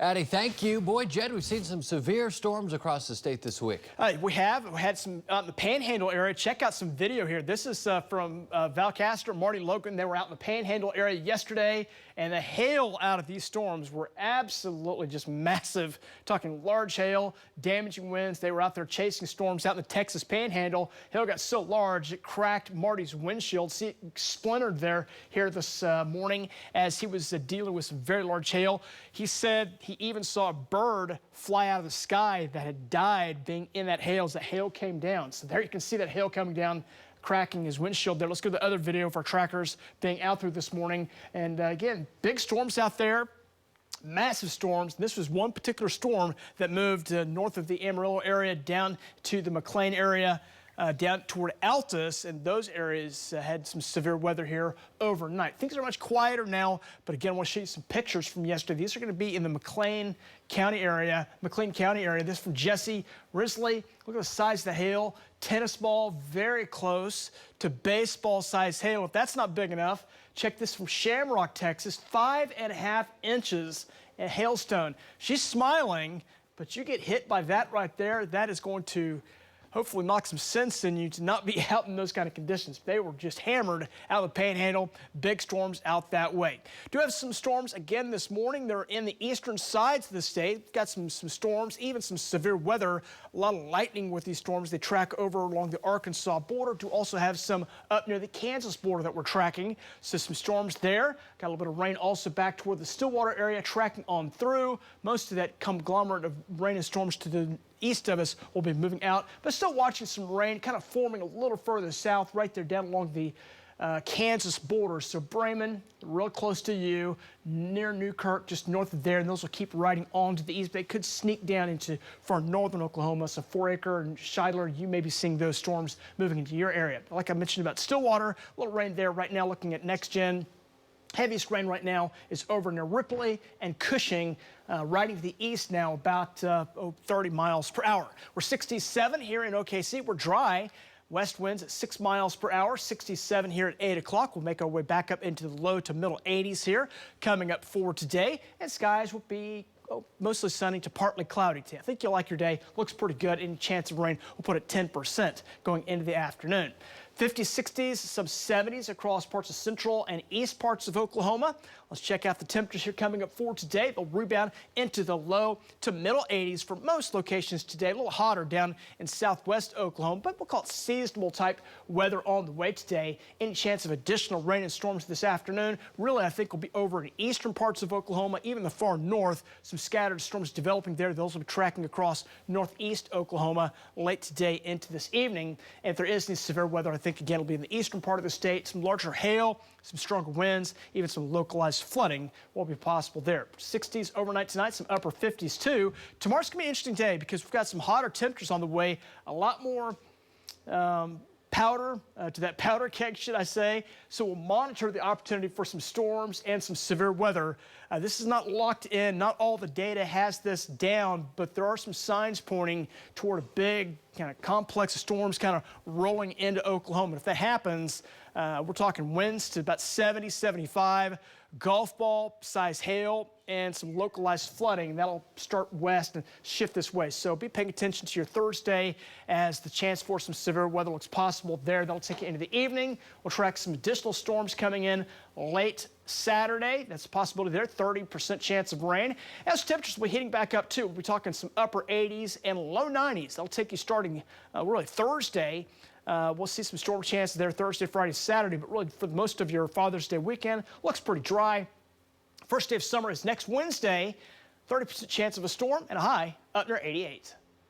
Addie, thank you. Boy, Jed, we've seen some severe storms across the state this week. We had some out in the Panhandle area. Check out some video here. This is from Valcaster, Marty Logan. They were out in the Panhandle area yesterday, and the hail out of these storms were absolutely just massive. Talking large hail, damaging winds. They were out there chasing storms out in the Texas Panhandle. Hail got so large it cracked Marty's windshield. See, it splintered there here this morning as he was dealing with some very large hail. He said he even saw a bird fly out of the sky that had died being in that hail as the hail came down. So there you can see that hail coming down, cracking his windshield there. Let's go to the other video of our trackers being out there this morning. And again, big storms out there. Massive storms. This was one particular storm that moved north of the Amarillo area down to the McLean area, down toward Altus, and those areas had some severe weather here overnight. Things are much quieter now, but again, I want to show you some pictures from yesterday. These are going to be in the McLean County area. This from Jesse Risley. Look at the size of the hail. Tennis ball, very close to baseball size hail. If that's not big enough, check this from Shamrock, Texas. 5.5 inches in hailstone. She's smiling, but you get hit by that right there. That is going to hopefully knock some sense in you to not be out in those kind of conditions. They were just hammered out of the Panhandle. Big storms out that way. Do have some storms again this morning. They're in the eastern sides of the state. Got some storms, even some severe weather. A lot of lightning with these storms. They track over along the Arkansas border. Do also have some up near the Kansas border that we're tracking. So some storms there. Got a little bit of rain also back toward the Stillwater area, tracking on through. Most of that conglomerate of rain and storms to the east of us will be moving out, but still watching some rain kind of forming a little further south right there down along the Kansas border. So Bremen, real close to you, near Newkirk, just north of there, and those will keep riding on to the east. They could sneak down into far northern Oklahoma, so 4 Acre and Shidler, you may be seeing those storms moving into your area. Like I mentioned about Stillwater, a little rain there right now. Looking at next gen, heaviest rain right now is over near Ripley and Cushing, riding to the east now about 30 miles per hour. We're 67 here in OKC. We're dry. West winds at 6 miles per hour, 67 here at 8 o'clock. We'll make our way back up into the low to middle 80s here coming up for today. And skies will be mostly sunny to partly cloudy today. I think you'll like your day. Looks pretty good. Any chance of rain, we'll put it 10% going into the afternoon. 50s, 60s, some 70s across parts of central and east parts of Oklahoma. Let's check out the temperatures here coming up for today. They'll rebound into the low to middle 80s for most locations today. A little hotter down in southwest Oklahoma, but we'll call it seasonable type weather on the way today. Any chance of additional rain and storms this afternoon? Really, I think will be over in eastern parts of Oklahoma, even the far north. Some scattered storms developing there. Those will be tracking across northeast Oklahoma late today into this evening. And if there is any severe weather, I think again it'll be in the eastern part of the state. Some larger hail, some stronger winds, even some localized flooding will be possible there. 60s overnight tonight, some upper 50s too. Tomorrow's gonna be an interesting day because we've got some hotter temperatures on the way, a lot more powder to that powder keg, should I say. So we'll monitor the opportunity for some storms and some severe weather. This is not locked in. Not all the data has this down, but there are some signs pointing toward a big kind of complex of storms kind of rolling into Oklahoma. If that happens, we're talking winds to about 70, 75, golf ball size hail, and some localized flooding. That'll start west and shift this way. So be paying attention to your Thursday as the chance for some severe weather looks possible there. That'll take you into the evening. We'll track some additional storms coming in late Saturday. That's a possibility there. 30% chance of rain. As temperatures will be heating back up too. We'll be talking some upper 80s and low 90s. That'll take you starting really Thursday. We'll see some storm chances there Thursday, Friday, Saturday, but really for most of your Father's Day weekend, looks pretty dry. First day of summer is next Wednesday. 30% chance of a storm and a high up near 88.